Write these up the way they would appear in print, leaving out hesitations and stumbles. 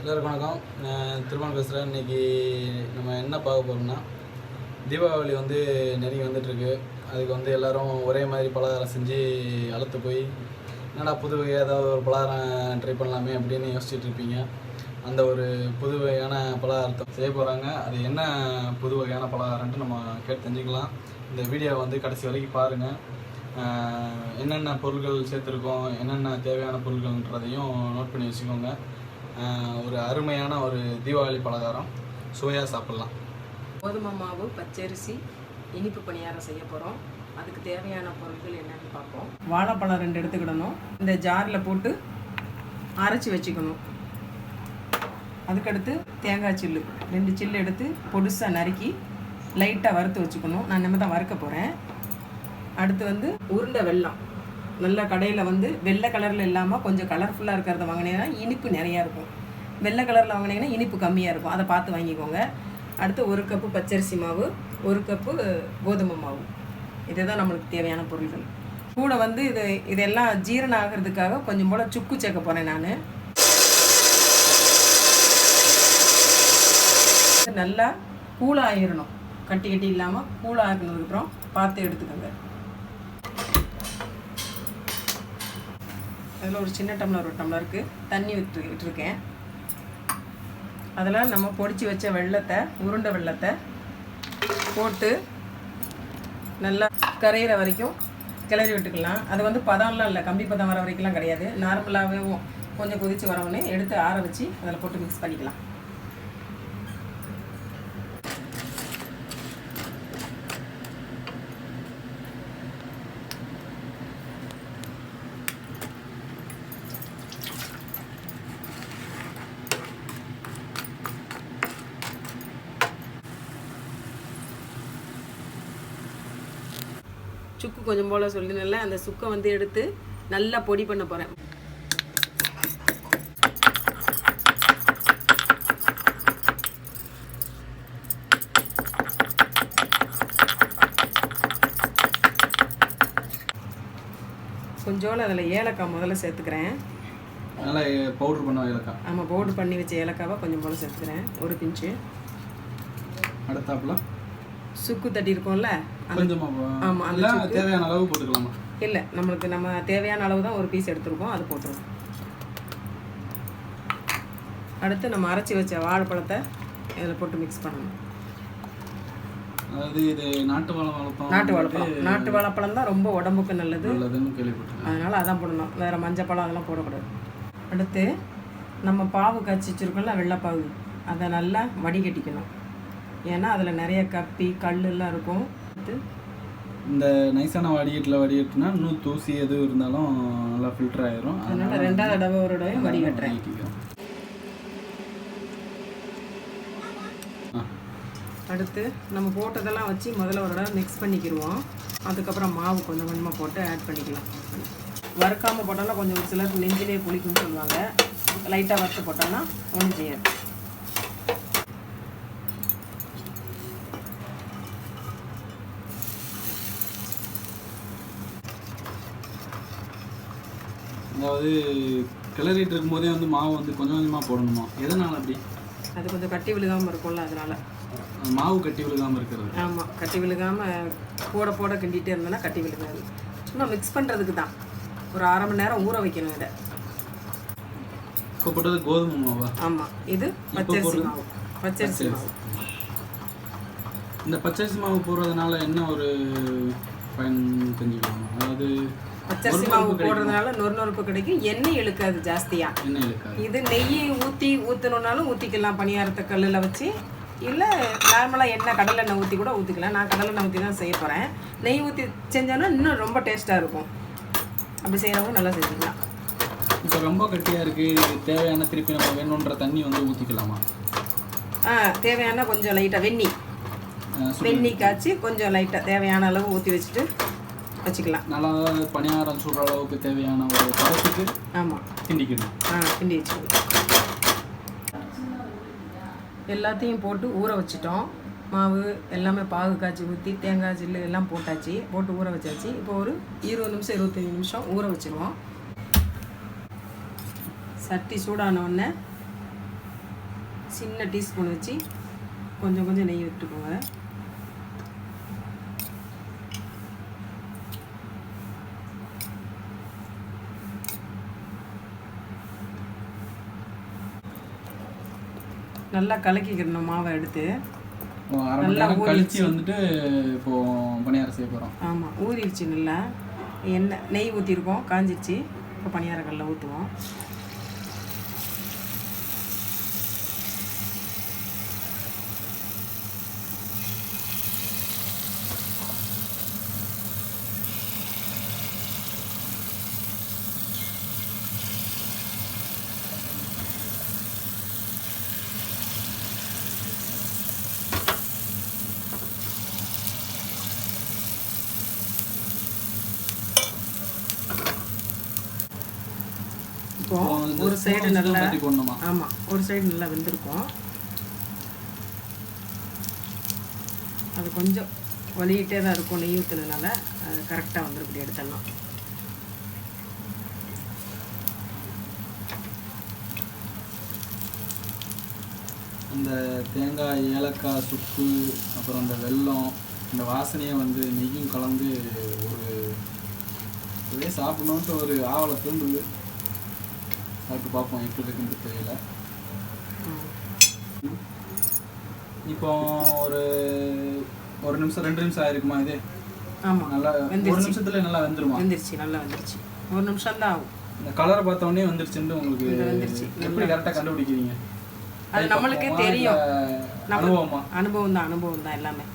எல்லாருக்கும் வணக்கம். திருமணம் பேசுகிறேன். இன்றைக்கி நம்ம என்ன பார்க்க போகிறோம்னா, தீபாவளி வந்து நெருங்கி வந்துட்டுருக்கு. அதுக்கு எல்லோரும் ஒரே மாதிரி பலகாரம் செஞ்சு அழுத்து போய் என்னடா புது வகையாக ஏதாவது ஒரு பலகாரம் ட்ரை பண்ணலாமே அப்படின்னு யோசிச்சுட்டு இருப்பீங்க. அந்த ஒரு புது வகையான பலகாரத்தை செய்ய போகிறாங்க. அது என்ன புது வகையான பலகாரம்ன்ட்டு நம்ம கேட்டு தெரிஞ்சுக்கலாம். இந்த வீடியோவை கடைசி வரைக்கும் பாருங்கள். என்னென்ன பொருட்கள் சேர்த்துருக்கோம், என்னென்ன தேவையான பொருட்கள்ன்றதையும் நோட் பண்ணி வச்சுக்கோங்க. ஒரு அருமையான ஒரு தீபாவளி பலகாரம் சுவையாக சாப்பிட்லாம். கோதுமை மாவு, பச்சரிசி, இனிப்பு பணியாரம் செய்ய போகிறோம். அதுக்கு தேவையான பொருட்கள் என்னென்னு பார்ப்போம். வாழைப்பழம் 2 எடுத்துக்கிடணும். இந்த ஜாரில் போட்டு அரைச்சி வச்சுக்கணும். அதுக்கடுத்து தேங்காய் சில்லு 2 சில்லு எடுத்து பொடிசாக நறுக்கி லைட்டாக வறுத்து வச்சுக்கணும். நான் நம்ம தான் வறுக்க போகிறேன். அடுத்து உருண்டை வெல்லம். நல்ல கடையில் வெள்ளை கலரில் இல்லாமல் கொஞ்சம் கலர்ஃபுல்லாக இருக்கிறத வாங்கினீங்கன்னா இனிப்பு நிறையா இருக்கும். வெள்ளை கலரில் வாங்கினீங்கன்னா இனிப்பு கம்மியாக இருக்கும். அதை பார்த்து வாங்கிக்கோங்க. அடுத்து 1 கப்பு பச்சரிசி மாவு, 1 கப்பு கோதுமை மாவு. இதுதான் நம்மளுக்கு தேவையான பொருட்கள். கூட இதெல்லாம் ஜீரணம் ஆகிறதுக்காக கொஞ்சம் போல் சுக்கு சேர்க்க போகிறேன். நான் நல்லா கூழாகிடணும். கட்டி கட்டி இல்லாமல் கூழாகினதுக்கப்புறம் பார்த்து எடுத்துக்கோங்க. அதில் ஒரு சின்ன டம்ளர், 1 டம்ளருக்கு தண்ணி விட்டுருக்கேன். அதில் நம்ம பொடிச்சு வச்ச வெல்லத்தை, உருண்டை வெல்லத்தை போட்டு நல்லா கரையிற வரைக்கும் கிளறி விட்டுக்கலாம். அது பதம்லாம் இல்லை, கம்பி பதம் வர வரைக்கும்லாம் கிடையாது. நார்மலாகவே கொஞ்சம் கொதித்து வரவுடனே எடுத்து ஆற வச்சு அதில் போட்டு மிக்ஸ் பண்ணிக்கலாம். சுக்கு கொஞ்சம் போல் சொல்லினால அந்த சுக்கை எடுத்து நல்லா பொடி பண்ண போகிறேன். கொஞ்சோல அதில் ஏலக்காய் முதல்ல சேர்த்துக்கிறேன். நல்லா பவுடர் பண்ண ஏலக்காய். ஆமாம், பவுடர் பண்ணி வச்ச ஏலக்காவை கொஞ்சம் போல் சேர்த்துக்கிறேன், 1 பிஞ்சு. அடுத்தாப்புல சுக்கு தட்டி இருக்கோம்ல, ஆமாம், அந்த தேவையான அளவு போட்டுக்கலாமா? இல்லை, நம்ம தேவையான அளவு தான் 1 பீஸ் எடுத்துருக்கோம், அது போட்டுருவோம். அடுத்து நம்ம அரைச்சி வச்ச வாழைப்பழத்தை இதில் போட்டு மிக்ஸ் பண்ணணும். அதாவது இது நாட்டு வாழைப்பழம் தான் ரொம்ப உடம்புக்கு நல்லதுன்னு கேள்விப்பட்டேன். அதனால் அதான் போடணும். வேறு மஞ்சப்பழம் அதெல்லாம் போடக்கூடாது. அடுத்து நம்ம பாவு காய்ச்சி வச்சுருக்கோம்ல, வெள்ளைப்பாவு, அதை நல்லா வடிகட்டிக்கணும். ஏன்னா அதில் நிறைய கப்பி கல்லெல்லாம் இருக்கும். இந்த நைஸான வடிகட்டினா இன்னும் தூசி எதுவும் இருந்தாலும் நல்லா ஃபில்டர் ஆயிரும். அதனால் 2வது தடவை ஒரு தடவை வடிகட்டுறேன். அடுத்து நம்ம போட்டதெல்லாம் வச்சு முதல்ல ஒரு தடவை மிக்ஸ் பண்ணிக்கிடுவோம். அதுக்கப்புறம் மாவு கொஞ்சம் கொஞ்சமாக போட்டு ஆட் பண்ணிக்கலாம். வறுக்காமல் போட்டோம்னா கொஞ்சம் ஒரு சிலர் நெஞ்சிலே புளிக்குன்னு சொல்லுவாங்க. லைட்டாக வறுத்து போட்டோம்னா ஒன்றும் செய்யாது. அதாவது கிளறிட்டு இருக்கும்போதே மாவு கொஞ்சம் கொஞ்சமாக போடணுமா? எதனால் அப்படி? அது கொஞ்சம் கட்டி விழுகாமல் இருக்கும்ல, அதனால. மாவு கட்டி விழுகாமல் இருக்கிறது. ஆமாம், கட்டி விழுகாமல் போட கிண்டிகிட்டே இருந்தோன்னா கட்டி விழுகாது. சும்மா மிக்ஸ் பண்ணுறதுக்கு தான். ஒரு 1/2 மணி நேரம் ஊற வைக்கணும் இதை. இப்போ போட்டது கோதுமை மாவா? ஆமாம், இது பச்சரிசி மாவு. பச்சரிசி மாவு. இந்த பச்சரிசி மாவு போடுறதுனால என்ன ஒரு பயன் தெரிஞ்சுக்கலாம்? அதாவது பச்சரிசி மாவு போடுறதுனால நொறுநொறுப்பு கிடைக்கும், எண்ணெய் இழுக்காது ஜாஸ்தியாக. இது நெய் ஊற்றணுன்னாலும் ஊற்றிக்கலாம். பணியாரத்தை கல்லில் வச்சு, இல்லை நார்மலாக எண்ணெய் கடலெண்ணெய் ஊற்றி கூட ஊற்றிக்கலாம். நான் கடலெண்ணெய் ஊற்றி தான் செய்ய போகிறேன். நெய் ஊற்றி செஞ்சோன்னா இன்னும் ரொம்ப டேஸ்ட்டாக இருக்கும். அப்படி செய்கிறவங்க நல்லா செஞ்சுக்கலாம். இப்போ ரொம்ப கட்டியாக இருக்குது, தேவையான திருப்பி நம்ம வேணுன்ற தண்ணி ஊற்றிக்கலாமா? தேவையான கொஞ்சம் லைட்டாக வெந்நீர் காய்ச்சி கொஞ்சம் லைட்டாக தேவையான அளவு ஊற்றி வச்சுட்டு வச்சுக்கலாம். நல்லா பணியாரம் சுடுற அளவுக்கு தேவையான ஒரு பதத்துக்கு. ஆமாம், கிண்டிக்கணும். கிண்டி வச்சுக்கணும். எல்லாத்தையும் போட்டு ஊற வச்சிட்டோம். மாவு எல்லாமே பாகு காய்ச்சி ஊற்றி தேங்காய் ஜில்லு எல்லாம் போட்டாச்சு, போட்டு ஊற வச்சாச்சு. இப்போ ஒரு 20 நிமிஷம் 25 நிமிஷம் ஊற வச்சுருவோம். சட்டி சூடான உடனே சின்ன டீஸ்பூன் வச்சு கொஞ்சம் கொஞ்சம் நெய் விட்டுக்கோங்க. நல்லா கலக்கிக்கணும் மாவை எடுத்து. நல்லா கழிச்சு வந்துட்டு இப்போ பணியாரம் செய்ய போகிறோம். ஆமாம், ஊறிடுச்சு. நல்லா எண்ணெய் நெய் ஊற்றிருக்கோம், காஞ்சிடுச்சு. இப்போ பணியாரக்கல்ல ஊற்றுவோம். இப்போ ஒரு சைடு நல்லா, ஆமாம், ஒரு சைடு நல்லா வெந்திருக்கும். அது கொஞ்சம் வலிக்கிட்டே தான் இருக்கும், நெய் ஊற்றுனதுனால அது கரெக்டாக வந்துடும். இப்படி எடுத்துடலாம். அந்த தேங்காய், ஏலக்காய், சுக்கு, அப்புறம் அந்த வெல்லம், இந்த வாசனையை வந்து நெய்யும் கலந்து ஒரு இதே சாப்பிடணுன்ட்டு ஒரு ஆவலை தூண்டுது. சாப்பிட்டு பார்ப்போம் எப்படி இருக்குன்னு தெரியல. இப்போ ஒரு நிமிஷம் 2 நிமிஷம் ஆயிருக்குமா இது? ஆமாம், நல்லா 1 நிமிஷத்துல நல்லா வெந்துருமா? வெந்துருச்சு, நல்லா வெந்துருச்சு. 1 நிமிஷம் தான் ஆகும். இந்த கலரை பார்த்த உடனே வந்துருச்சுன்னு உங்களுக்கு எப்படி கரெக்டாக கண்டுபிடிக்கிறீங்க? அது நம்மளுக்கே தெரியும். அனுபவமா? அனுபவம் தான் எல்லாமே.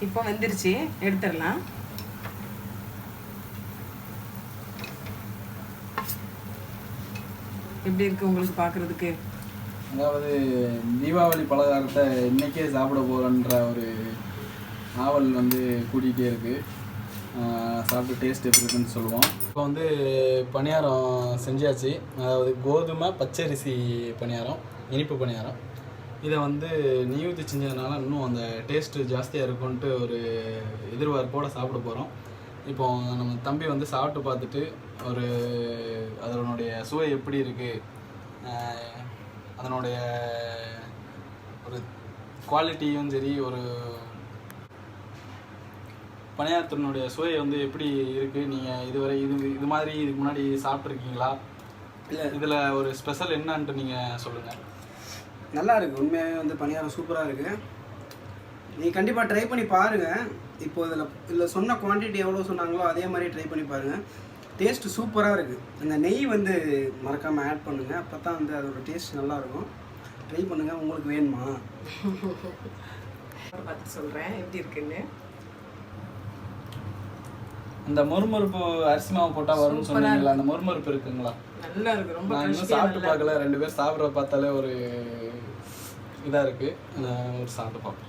இப்போ வெந்துருச்சு, எடுத்துடலாம். எப்படி இருக்கு உங்களுக்கு பார்க்குறதுக்கு? அதாவது தீபாவளி பலகாரத்தை இன்றைக்கே சாப்பிட போகிறன்ற ஒரு ஆவல் வந்து கூட்டிகிட்டே இருக்குது. சாப்பிட்டு டேஸ்ட் எப்படி இருக்குன்னு சொல்லுவோம். இப்போ வந்து பணியாரம் செஞ்சாச்சு. அதாவது கோதுமை பச்சரிசி பணியாரம், இனிப்பு பணியாரம். இதை வந்து நெய் ஊற்றி செஞ்சதுனால இன்னும் அந்த டேஸ்ட்டு ஜாஸ்தியாக இருக்குன்ட்டு ஒரு எதிர்பார்ப்போடு சாப்பிட போகிறோம். இப்போ நம்ம தம்பி வந்து சாப்பிட்டு பார்த்துட்டு அதனுடைய சுவை எப்படி இருக்குது, அதனுடைய ஒரு குவாலிட்டியும் சரி, ஒரு பணியாரத்தினுடைய சுவை வந்து எப்படி இருக்குது, நீங்கள் இதுவரை இது மாதிரி இதுக்கு முன்னாடி சாப்பிட்ருக்கீங்களா, இல்லை இதில் ஒரு ஸ்பெஷல் என்னன்ட்டு நீங்கள் சொல்லுங்கள். நல்லா இருக்குது. உண்மையாகவே வந்து பணியாரம் சூப்பராக இருக்குது. நீங்கள் கண்டிப்பாக ட்ரை பண்ணி பாருங்கள். இப்போ இதில் சொன்ன குவான்டிட்டி எவ்வளோ சொன்னாங்களோ அதே மாதிரி ட்ரை பண்ணி பாருங்கள். டேஸ்ட்டு சூப்பராக இருக்குது. அந்த நெய் வந்து மறக்காமல் ஆட் பண்ணுங்கள். அப்போ தான் வந்து அதோட டேஸ்ட் நல்லாயிருக்கும். ட்ரை பண்ணுங்கள். உங்களுக்கு வேணுமா? பார்த்து சொல்கிறேன் எப்படி இருக்குன்னு. அந்த மொறுமொறுப்பு அரிசி மாவு போட்டால் வரும்னு சொன்னீங்களா, அந்த மொறுமொறுப்பு இருக்குங்களா? நல்லா இருக்குது. ரொம்ப நான் இன்னும் சாப்பிட்டு பார்க்கல. 2 பேர் சாப்பிட்ற பார்த்தாலே ஒரு இதாக இருக்குது. ஒரு சாப்பிட்டு பார்ப்போம்.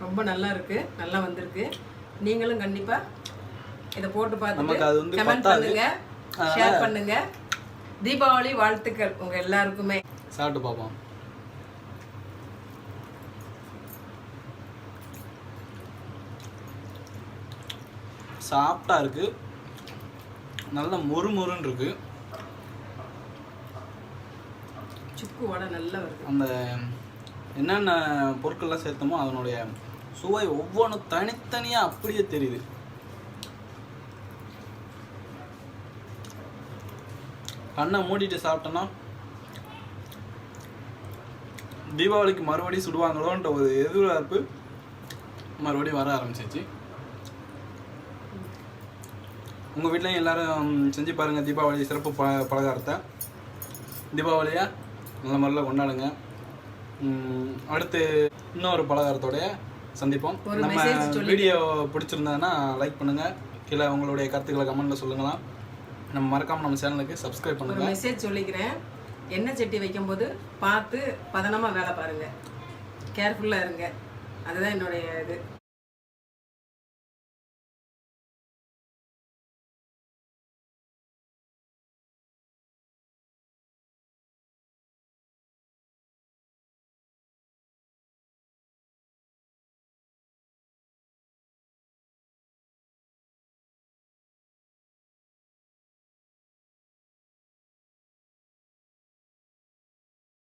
ரொம்ப நல்லா இருக்குது, நல்லா வந்திருக்கு. நீங்களும் கண்டிப்பாக இதை போட்டு நமக்கு அது வந்து பார்த்துட்டு கமெண்ட் பண்ணுங்க, ஷேர் பண்ணுங்க. தீபாவளி வாழ்த்துக்கள் உங்க எல்லாருக்குமே. சாப்பிட்டு பார்ப்போம். சாப்பிட்டா இருக்கு, நல்ல மொறுமொறுன்னு இருக்கு. சுக்கு வடை நல்லா வருது. அந்த என்னென்ன பொருட்கள்லாம் சேர்த்தோமோ அதனுடைய சுவை ஒவ்வொன்றும் தனித்தனியாக அப்படியே தெரியுது. கண்ணை மூடிட்டு சாப்பிட்டோன்னா தீபாவளிக்கு மறுபடியும் சுடுவாங்களோன்ற ஒரு எதிர்பார்ப்பு மறுபடியும் வர ஆரம்பிச்சிச்சு. உங்கள் வீட்லையும் எல்லோரும் செஞ்சு பாருங்கள் தீபாவளி சிறப்பு பலகாரத்தை. தீபாவளியை நல்ல முறையில் கொண்டாடுங்க. அடுத்து இன்னொரு பலகாரத்தோடைய சந்திப்போம். நம்ம வீடியோ பிடிச்சிருந்ததுன்னா லைக் பண்ணுங்கள், கீழே உங்களுடைய கருத்துக்களை கமெண்ட்டில் சொல்லுங்களா. நம்ம மறக்காமல் நம்ம சேனலுக்கு சப்ஸ்கிரைப் பண்ணுங்கள். மெசேஜ் சொல்லிக்கிறேன், எண்ணெய் சட்டி வைக்கும்போது பார்த்து பதனமாக வேலை பாருங்கள், கேர்ஃபுல்லாக இருங்க. அதுதான் என்னுடைய இது.